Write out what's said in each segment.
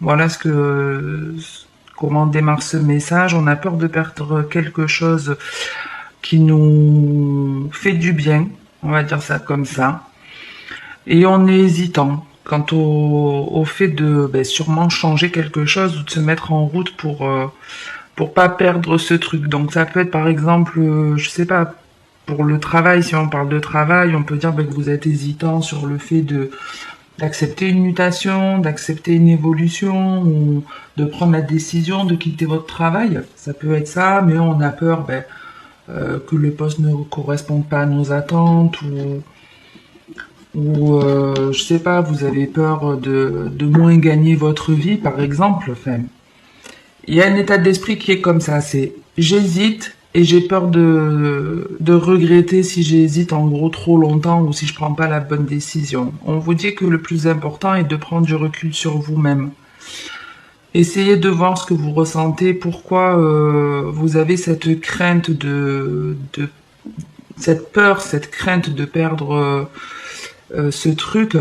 Voilà comment démarre ce message. On a peur de perdre quelque chose qui nous fait du bien, on va dire ça comme ça. Et on est hésitant quant au fait de sûrement changer quelque chose ou de se mettre en route pour pas perdre ce truc. Donc ça peut être par exemple, je sais pas, pour le travail, si on parle de travail, on peut dire que vous êtes hésitant sur le fait d'accepter une mutation, d'accepter une évolution ou de prendre la décision de quitter votre travail. Ça peut être ça, mais on a peur que le poste ne corresponde pas à nos attentes ou je sais pas, vous avez peur de moins gagner votre vie, par exemple. Enfin, il y a un état d'esprit qui est comme ça, c'est j'hésite et j'ai peur de regretter si j'hésite en gros trop longtemps ou si je prends pas la bonne décision. On vous dit que le plus important est de prendre du recul sur vous-même. Essayez de voir ce que vous ressentez, pourquoi vous avez cette crainte cette peur, cette crainte de perdre ce truc.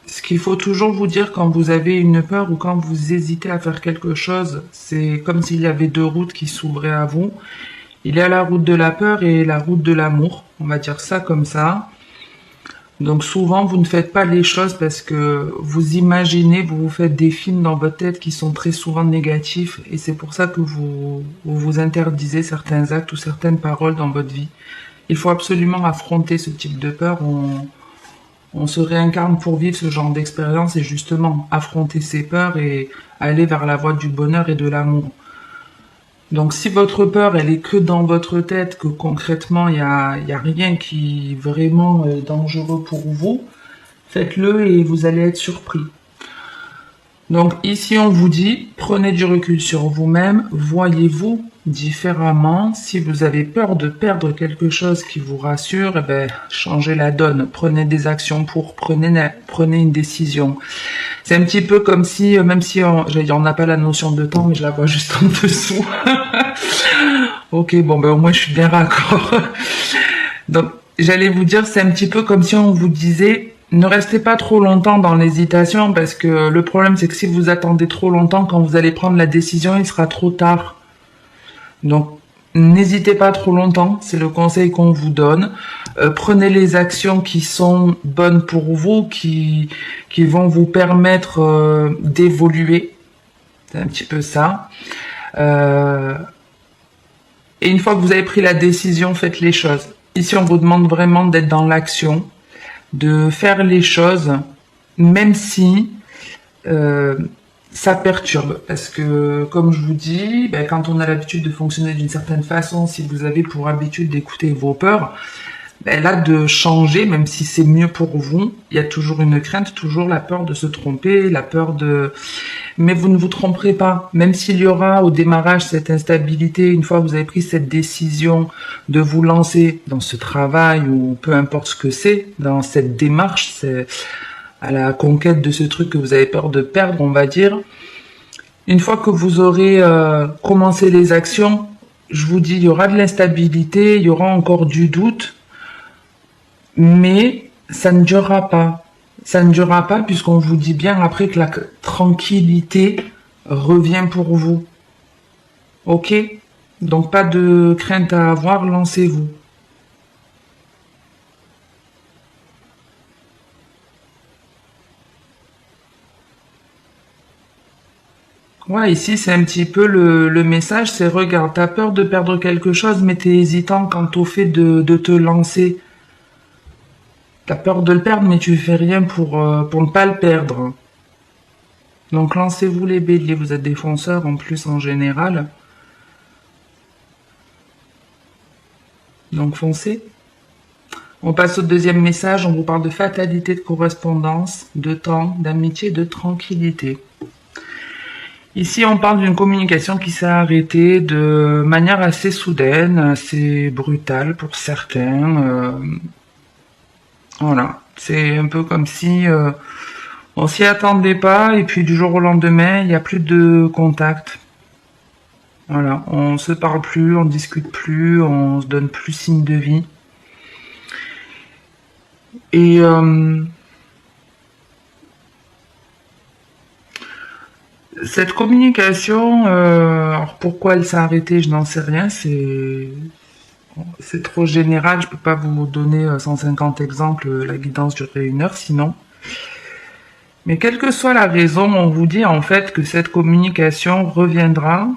Ce qu'il faut toujours vous dire quand vous avez une peur ou quand vous hésitez à faire quelque chose, c'est comme s'il y avait deux routes qui s'ouvraient à vous. Il y a la route de la peur et la route de l'amour, on va dire ça comme ça. Donc souvent, vous ne faites pas les choses parce que vous imaginez, vous vous faites des films dans votre tête qui sont très souvent négatifs et c'est pour ça que vous interdisez certains actes ou certaines paroles dans votre vie. Il faut absolument affronter ce type de peur. On se réincarne pour vivre ce genre d'expérience et justement affronter ses peurs et aller vers la voie du bonheur et de l'amour. Donc si votre peur elle est que dans votre tête, que concrètement il y a rien qui est vraiment dangereux pour vous, faites-le et vous allez être surpris. Donc ici on vous dit, prenez du recul sur vous-même, voyez-vous différemment. Si vous avez peur de perdre quelque chose qui vous rassure, eh ben, changez la donne, prenez des actions prenez une décision. C'est un petit peu comme si, même si on n'a pas la notion de temps, mais je la vois juste en dessous. Ok, bon ben au moins je suis bien raccord. Donc j'allais vous dire, c'est un petit peu comme si on vous disait, ne restez pas trop longtemps dans l'hésitation parce que le problème c'est que si vous attendez trop longtemps, quand vous allez prendre la décision, il sera trop tard. Donc n'hésitez pas trop longtemps, c'est le conseil qu'on vous donne. Prenez les actions qui sont bonnes pour vous, qui vont vous permettre d'évoluer. C'est un petit peu ça. Et une fois que vous avez pris la décision, faites les choses. Ici, on vous demande vraiment d'être dans l'action, de faire les choses, même si ça perturbe. Parce que, comme je vous dis, quand on a l'habitude de fonctionner d'une certaine façon, si vous avez pour habitude d'écouter vos peurs, là, de changer, même si c'est mieux pour vous, il y a toujours une crainte, toujours la peur de se tromper, la peur de... Mais vous ne vous tromperez pas. Même s'il y aura au démarrage cette instabilité, une fois que vous avez pris cette décision de vous lancer dans ce travail ou peu importe ce que c'est, dans cette démarche, c'est à la conquête de ce truc que vous avez peur de perdre, on va dire. Une fois que vous aurez commencé les actions, je vous dis, il y aura de l'instabilité, il y aura encore du doute, mais ça ne durera pas. Ça ne durera pas puisqu'on vous dit bien après que la tranquillité revient pour vous. Ok? Donc pas de crainte à avoir, lancez-vous. Ouais, ici c'est un petit peu le message, c'est regarde, t'as peur de perdre quelque chose, mais t'es hésitant quant au fait de te lancer. T'as peur de le perdre, mais tu fais rien pour ne pas le perdre. Donc lancez-vous les béliers, vous êtes des fonceurs en plus en général. Donc foncez. On passe au deuxième message, on vous parle de fatalité, de correspondance, de temps, d'amitié, de tranquillité. Ici, on parle d'une communication qui s'est arrêtée de manière assez soudaine, assez brutale pour certains. Voilà, c'est un peu comme si on s'y attendait pas et puis du jour au lendemain, il n'y a plus de contact. Voilà, on se parle plus, on discute plus, on se donne plus signe de vie. Et Cette communication, alors pourquoi elle s'est arrêtée, je n'en sais rien, c'est trop général, je peux pas vous donner 150 exemples, la guidance durerait 1 heure sinon. Mais quelle que soit la raison, on vous dit en fait que cette communication reviendra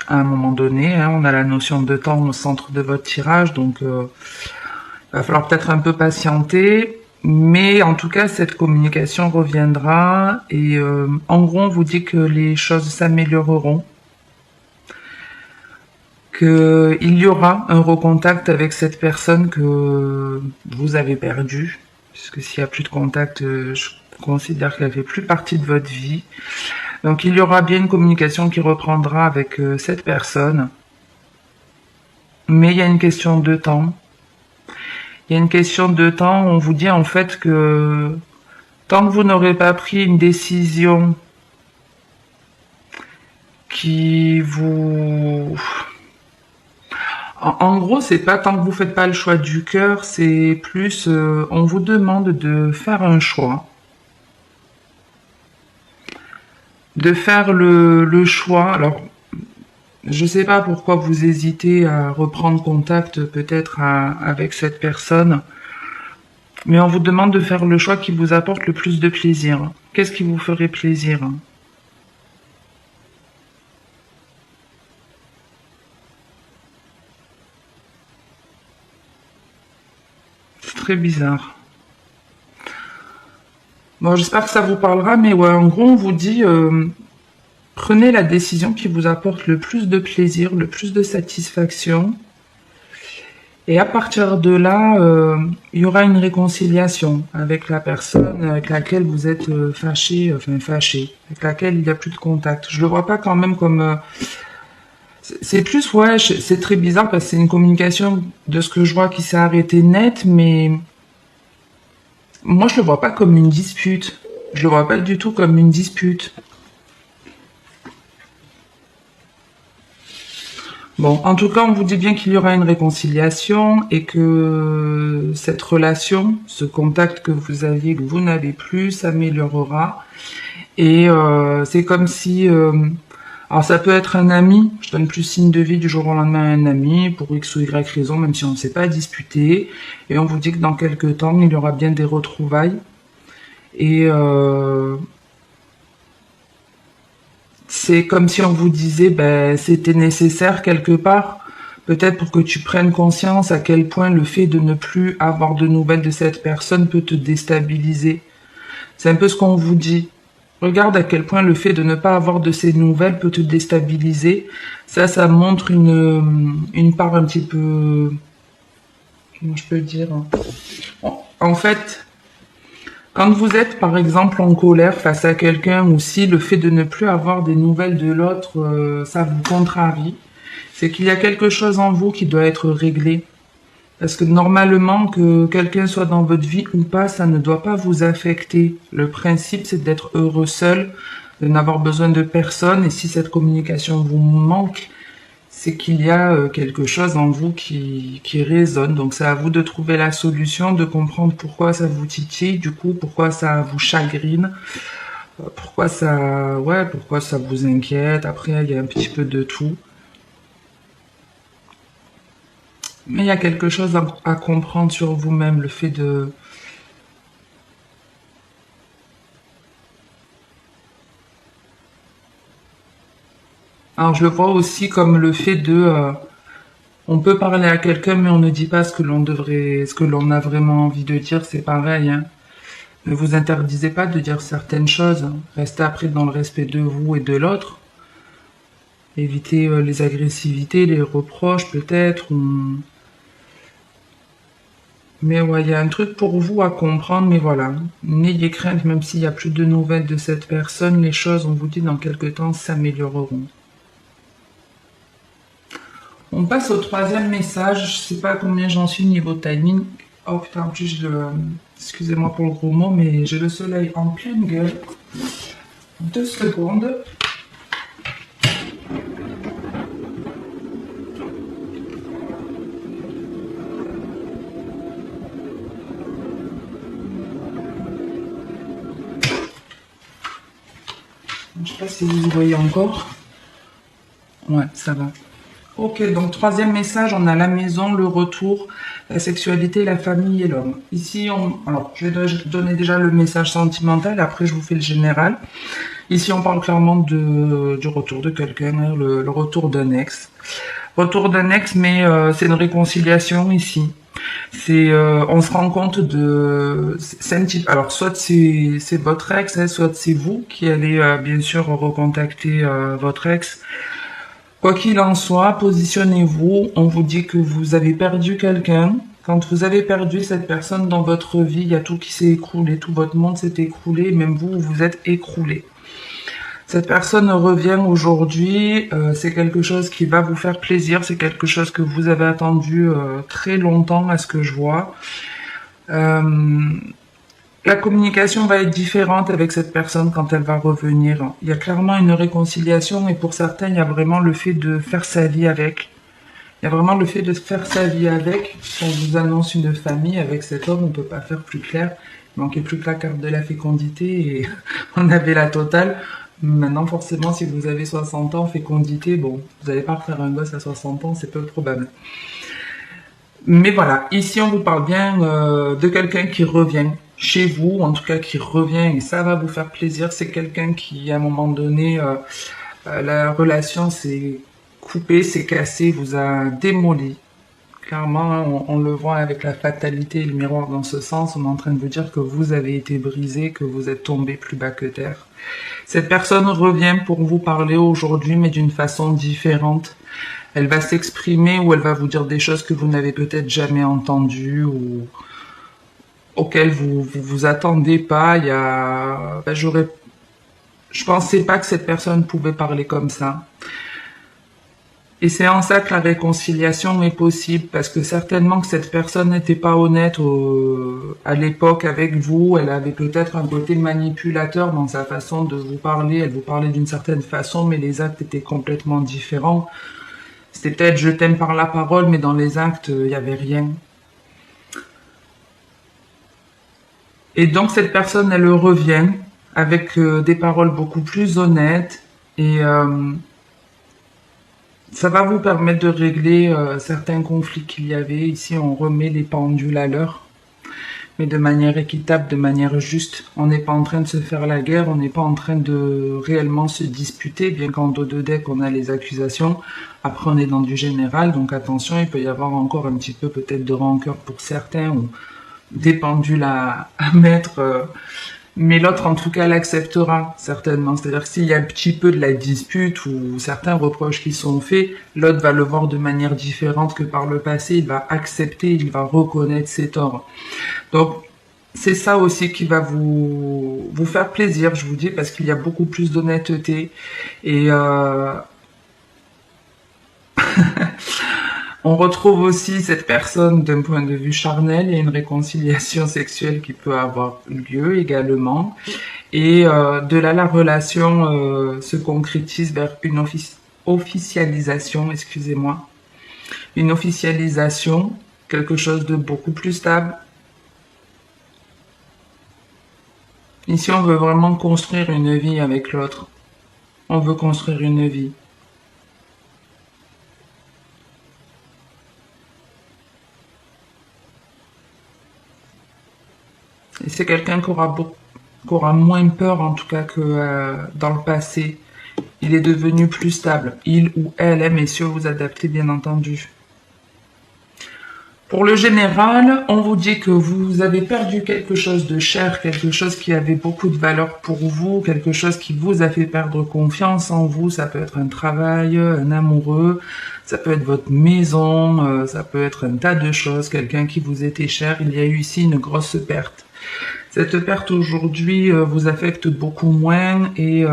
à un moment donné, hein. On a la notion de temps au centre de votre tirage, donc il va falloir peut-être un peu patienter. Mais en tout cas, cette communication reviendra et en gros, on vous dit que les choses s'amélioreront, qu'il y aura un recontact avec cette personne que vous avez perdue, puisque s'il n'y a plus de contact, je considère qu'elle fait plus partie de votre vie. Donc il y aura bien une communication qui reprendra avec cette personne, mais il y a une question de temps. Il y a une question de temps, on vous dit en fait que tant que vous n'aurez pas pris une décision qui vous... En gros, c'est pas tant que vous faites pas le choix du cœur, c'est plus on vous demande de faire un choix. De faire le choix. Alors, je sais pas pourquoi vous hésitez à reprendre contact peut-être avec cette personne, mais on vous demande de faire le choix qui vous apporte le plus de plaisir. Qu'est-ce qui vous ferait plaisir? C'est très bizarre. Bon, j'espère que ça vous parlera, mais ouais, en gros, on vous dit prenez la décision qui vous apporte le plus de plaisir, le plus de satisfaction. Et à partir de là, il y aura une réconciliation avec la personne avec laquelle vous êtes fâché, avec laquelle il n'y a plus de contact. Je le vois pas quand même comme... c'est plus, ouais, c'est très bizarre parce que c'est une communication de ce que je vois qui s'est arrêtée net, mais moi je le vois pas comme une dispute. Je le vois pas du tout comme une dispute. Bon, en tout cas, on vous dit bien qu'il y aura une réconciliation et que cette relation, ce contact que vous aviez, que vous n'avez plus, s'améliorera. Et c'est comme si... alors ça peut être un ami, je donne plus signe de vie du jour au lendemain à un ami, pour X ou Y raison, même si on ne sait pas disputer. Et on vous dit que dans quelques temps, il y aura bien des retrouvailles. Et c'est comme si on vous disait, ben, c'était nécessaire quelque part, peut-être pour que tu prennes conscience à quel point le fait de ne plus avoir de nouvelles de cette personne peut te déstabiliser. C'est un peu ce qu'on vous dit. Regarde à quel point le fait de ne pas avoir de ces nouvelles peut te déstabiliser. Ça montre une part un petit peu... Comment je peux dire? En fait, quand vous êtes par exemple en colère face à quelqu'un ou si le fait de ne plus avoir des nouvelles de l'autre, ça vous contrarie, c'est qu'il y a quelque chose en vous qui doit être réglé. Parce que normalement, que quelqu'un soit dans votre vie ou pas, ça ne doit pas vous affecter. Le principe, c'est d'être heureux seul, de n'avoir besoin de personne. Et si cette communication vous manque, c'est qu'il y a quelque chose en vous qui résonne. Donc c'est à vous de trouver la solution, de comprendre pourquoi ça vous titille, du coup, pourquoi ça vous chagrine, pourquoi ça vous inquiète. Après, il y a un petit peu de tout. Mais il y a quelque chose à comprendre sur vous-même, le fait de... Alors je le vois aussi comme le fait de... on peut parler à quelqu'un mais on ne dit pas ce que l'on devrait... ce que l'on a vraiment envie de dire, c'est pareil, hein. Ne vous interdisez pas de dire certaines choses. Restez après dans le respect de vous et de l'autre. Évitez les agressivités, les reproches peut-être. Mais ouais, il y a un truc pour vous à comprendre, mais voilà. N'ayez crainte, même s'il n'y a plus de nouvelles de cette personne, les choses, on vous dit, dans quelques temps, s'amélioreront. On passe au troisième message. Je sais pas combien j'en suis niveau timing. Oh putain, en plus, excusez-moi pour le gros mot, mais j'ai le soleil en pleine gueule. 2 secondes. Je sais pas si vous y voyez encore. Ouais, ça va. Ok, donc troisième message, on a la maison, le retour, la sexualité, la famille et l'homme. Ici, alors, je vais donner déjà le message sentimental, après je vous fais le général. Ici, on parle clairement du retour de quelqu'un, hein, le retour d'un ex. Retour d'un ex, mais c'est une réconciliation ici. On se rend compte c'est un type. Alors, soit c'est votre ex, hein, soit c'est vous qui allez bien sûr recontacter votre ex. Quoi qu'il en soit, positionnez-vous. On vous dit que vous avez perdu quelqu'un. Quand vous avez perdu cette personne dans votre vie, il y a tout qui s'est écroulé, tout votre monde s'est écroulé, même vous, vous êtes écroulé. Cette personne revient aujourd'hui, c'est quelque chose qui va vous faire plaisir, c'est quelque chose que vous avez attendu très longtemps à ce que je vois. La communication va être différente avec cette personne quand elle va revenir. Il y a clairement une réconciliation et pour certains, il y a vraiment le fait de faire sa vie avec. Il y a vraiment le fait de faire sa vie avec. On vous annonce une famille avec cet homme, on peut pas faire plus clair. Il manquait plus que la carte de la fécondité et on avait la totale. Maintenant, forcément, si vous avez 60 ans, fécondité, bon, vous n'allez pas refaire un gosse à 60 ans, c'est peu probable. Mais voilà, ici, on vous parle bien de quelqu'un qui revient chez vous, en tout cas qui revient, et ça va vous faire plaisir. C'est quelqu'un qui, à un moment donné, la relation s'est coupée, s'est cassée, vous a démoli. Clairement, hein, on le voit avec la fatalité et le miroir dans ce sens. On est en train de vous dire que vous avez été brisé, que vous êtes tombé plus bas que terre. Cette personne revient pour vous parler aujourd'hui, mais d'une façon différente. Elle va s'exprimer ou elle va vous dire des choses que vous n'avez peut-être jamais entendues ou auxquelles vous attendez pas. Je pensais pas que cette personne pouvait parler comme ça. Et c'est en ça que la réconciliation est possible, parce que certainement que cette personne n'était pas honnête à l'époque avec vous, elle avait peut-être un côté manipulateur dans sa façon de vous parler, elle vous parlait d'une certaine façon, mais les actes étaient complètement différents. C'était peut-être je t'aime par la parole, mais dans les actes, il n'y avait rien. Et donc cette personne, elle revient avec des paroles beaucoup plus honnêtes et ça va vous permettre de régler certains conflits qu'il y avait. Ici, on remet les pendules à l'heure, mais de manière équitable, de manière juste. On n'est pas en train de se faire la guerre, on n'est pas en train de réellement se disputer, bien qu'en dos de deck, on a les accusations. Après, on est dans du général, donc attention, il peut y avoir encore un petit peu peut-être de rancœur pour certains, ou des pendules à mettre... mais l'autre, en tout cas, l'acceptera, certainement. C'est-à-dire que s'il y a un petit peu de la dispute ou certains reproches qui sont faits, l'autre va le voir de manière différente que par le passé. Il va accepter, il va reconnaître ses torts. Donc, c'est ça aussi qui va vous faire plaisir, je vous dis, parce qu'il y a beaucoup plus d'honnêteté. Et on retrouve aussi cette personne d'un point de vue charnel. Il y a une réconciliation sexuelle qui peut avoir lieu également. Et de là, la relation se concrétise vers une officialisation, excusez-moi. Une officialisation, quelque chose de beaucoup plus stable. Ici, on veut vraiment construire une vie avec l'autre. On veut construire une vie. Et c'est quelqu'un qui aura moins peur, en tout cas, que dans le passé. Il est devenu plus stable. Il ou elle, hein, messieurs, vous adaptez, bien entendu. Pour le général, on vous dit que vous avez perdu quelque chose de cher, quelque chose qui avait beaucoup de valeur pour vous, quelque chose qui vous a fait perdre confiance en vous. Ça peut être un travail, un amoureux, ça peut être votre maison, ça peut être un tas de choses, quelqu'un qui vous était cher. Il y a eu ici une grosse perte. Cette perte aujourd'hui vous affecte beaucoup moins et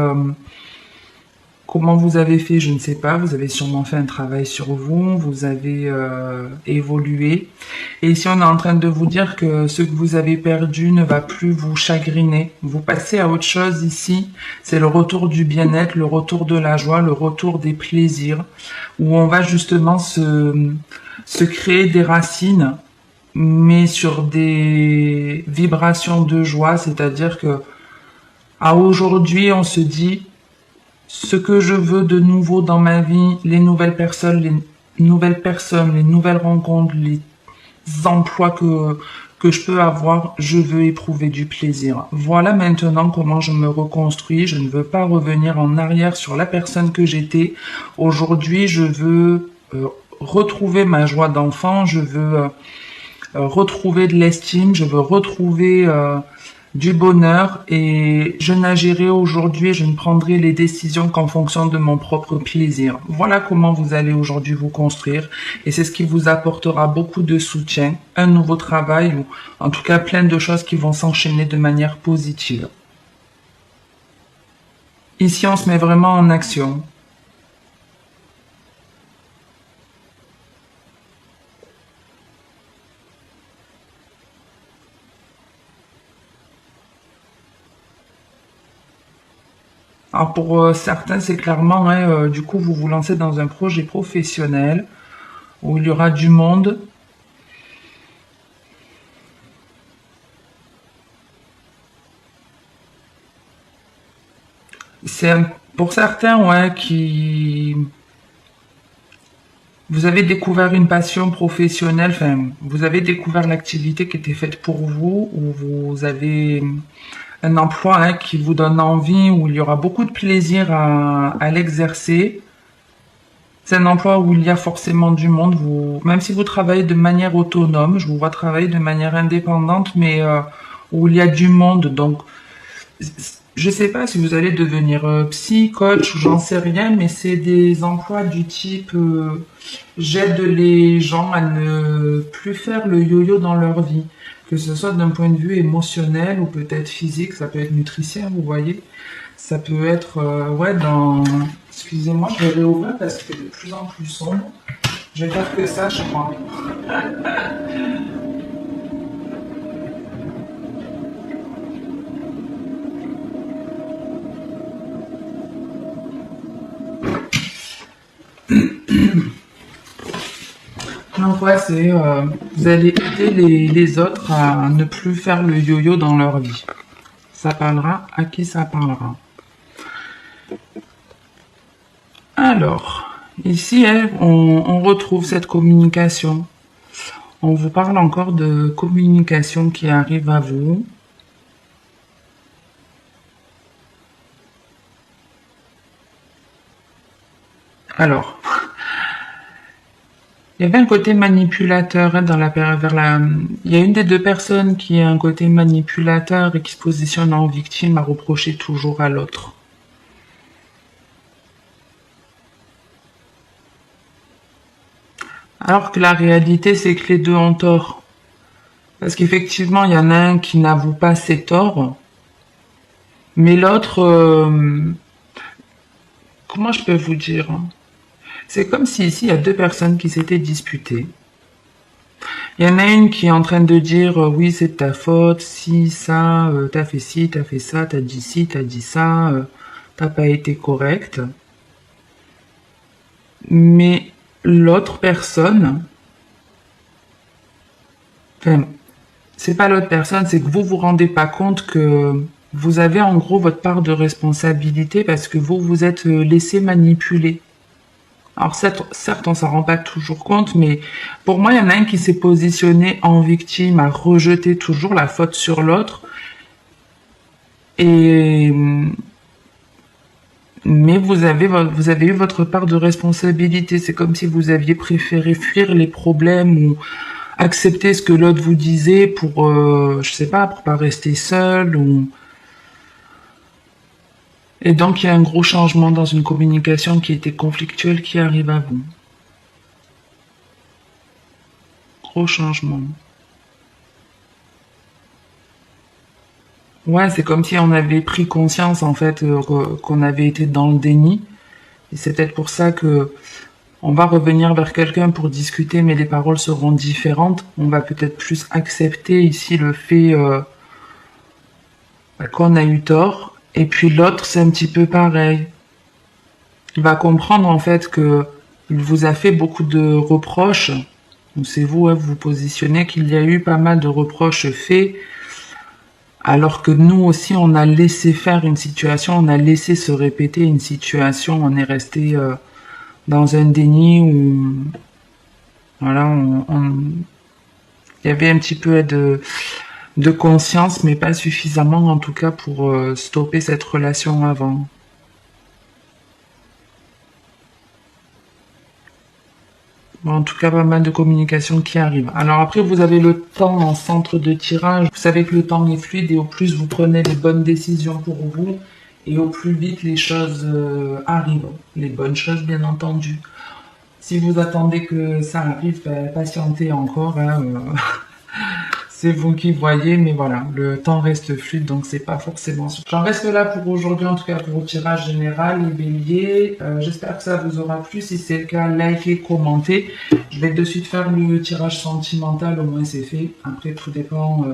comment vous avez fait, je ne sais pas. Vous avez sûrement fait un travail sur vous, vous avez évolué. Et ici, on est en train de vous dire que ce que vous avez perdu ne va plus vous chagriner. Vous passez à autre chose ici. C'est le retour du bien-être, le retour de la joie, le retour des plaisirs, où on va justement se créer des racines, mais sur des vibrations de joie. C'est-à-dire que à aujourd'hui, on se dit ce que je veux de nouveau dans ma vie, les nouvelles personnes, les nouvelles rencontres, les emplois que je peux avoir, je veux éprouver du plaisir. Voilà maintenant comment je me reconstruis. Je ne veux pas revenir en arrière sur la personne que j'étais. Aujourd'hui, je veux retrouver ma joie d'enfant, je veux retrouver de l'estime, je veux retrouver du bonheur et je n'agirai aujourd'hui, je ne prendrai les décisions qu'en fonction de mon propre plaisir. Voilà comment vous allez aujourd'hui vous construire et c'est ce qui vous apportera beaucoup de soutien, un nouveau travail ou en tout cas plein de choses qui vont s'enchaîner de manière positive. Ici, on se met vraiment en action. Alors pour certains, c'est clairement, hein, du coup, vous vous lancez dans un projet professionnel où il y aura du monde. C'est pour certains, ouais, qui vous avez découvert une passion professionnelle, enfin, vous avez découvert l'activité qui était faite pour vous, ou vous avez un emploi hein, qui vous donne envie, où il y aura beaucoup de plaisir à l'exercer. C'est un emploi où il y a forcément du monde. Vous, même si vous travaillez de manière autonome, je vous vois travailler de manière indépendante, mais où il y a du monde. Donc, je sais pas si vous allez devenir psy, coach ou j'en sais rien, mais c'est des emplois du type j'aide les gens à ne plus faire le yo-yo dans leur vie, que ce soit d'un point de vue émotionnel ou peut-être physique, ça peut être nutritionnel, vous voyez. Ça peut être ouais dans. Excusez-moi, je vais réouvrir parce que c'est de plus en plus sombre. Je vais faire que ça, je crois. Donc ouais, c'est vous allez aider les autres à ne plus faire le yo-yo dans leur vie. Ça parlera à qui ça parlera. Alors, ici, hein, on retrouve cette communication. On vous parle encore de communication qui arrive à vous. Alors, il y avait un côté manipulateur hein, dans la période vers la. Il y a une des deux personnes qui a un côté manipulateur et qui se positionne en victime à reprocher toujours à l'autre. Alors que la réalité, c'est que les deux ont tort. Parce qu'effectivement, il y en a un qui n'avoue pas ses torts, mais l'autre, comment je peux vous dire hein. C'est comme si ici, il y a deux personnes qui s'étaient disputées. Il y en a une qui est en train de dire oui, c'est de ta faute, si, ça, t'as fait ci, t'as fait ça, t'as dit ci, t'as dit ça, t'as pas été correct. Mais l'autre personne, enfin, c'est pas l'autre personne, c'est que vous vous rendez pas compte que vous avez en gros votre part de responsabilité parce que vous vous êtes laissé manipuler. Alors certes, on s'en rend pas toujours compte, mais pour moi, il y en a un qui s'est positionné en victime, à rejeter toujours la faute sur l'autre. Et mais vous avez eu votre part de responsabilité. C'est comme si vous aviez préféré fuir les problèmes ou accepter ce que l'autre vous disait pour, je sais pas, pour pas rester seul ou. Et donc, il y a un gros changement dans une communication qui était conflictuelle qui arrive à vous. Gros changement. Ouais, c'est comme si on avait pris conscience, en fait, qu'on avait été dans le déni. Et c'est peut-être pour ça que on va revenir vers quelqu'un pour discuter, mais les paroles seront différentes. On va peut-être plus accepter ici le fait qu'on a eu tort. Et puis l'autre, c'est un petit peu pareil. Il va comprendre en fait que il vous a fait beaucoup de reproches. Donc c'est vous, hein, vous positionnez qu'il y a eu pas mal de reproches faits Alors que nous aussi, on a laissé faire une situation, on a laissé se répéter une situation, on est resté dans un déni où, voilà, il y avait un petit peu de conscience, mais pas suffisamment en tout cas pour stopper cette relation avant. Bon, en tout cas, pas mal de communication qui arrive. Alors après, vous avez le temps en centre de tirage. Vous savez que le temps est fluide et au plus vous prenez les bonnes décisions pour vous, et au plus vite les choses arrivent. Les bonnes choses, bien entendu. Si vous attendez que ça arrive, ben, patientez encore, hein, c'est vous qui voyez, mais voilà, le temps reste fluide, donc c'est pas forcément sûr. J'en reste là pour aujourd'hui, en tout cas pour le tirage général, les béliers. J'espère que ça vous aura plu. Si c'est le cas, likez, commentez. Je vais de suite faire le tirage sentimental, au moins c'est fait. Après, tout dépend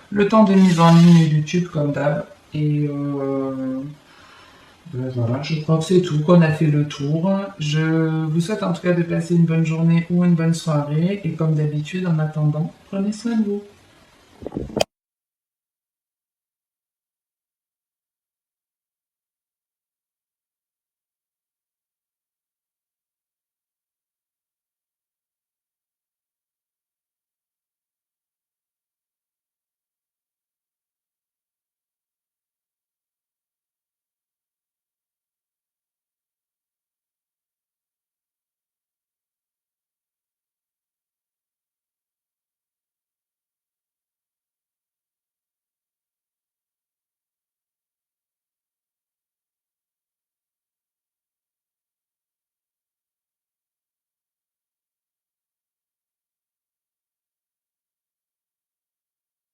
le temps de mise en ligne YouTube, comme d'hab. Et ben voilà, je crois que c'est tout, qu'on a fait le tour. Je vous souhaite en tout cas de passer une bonne journée ou une bonne soirée. Et comme d'habitude, en attendant, prenez soin de vous.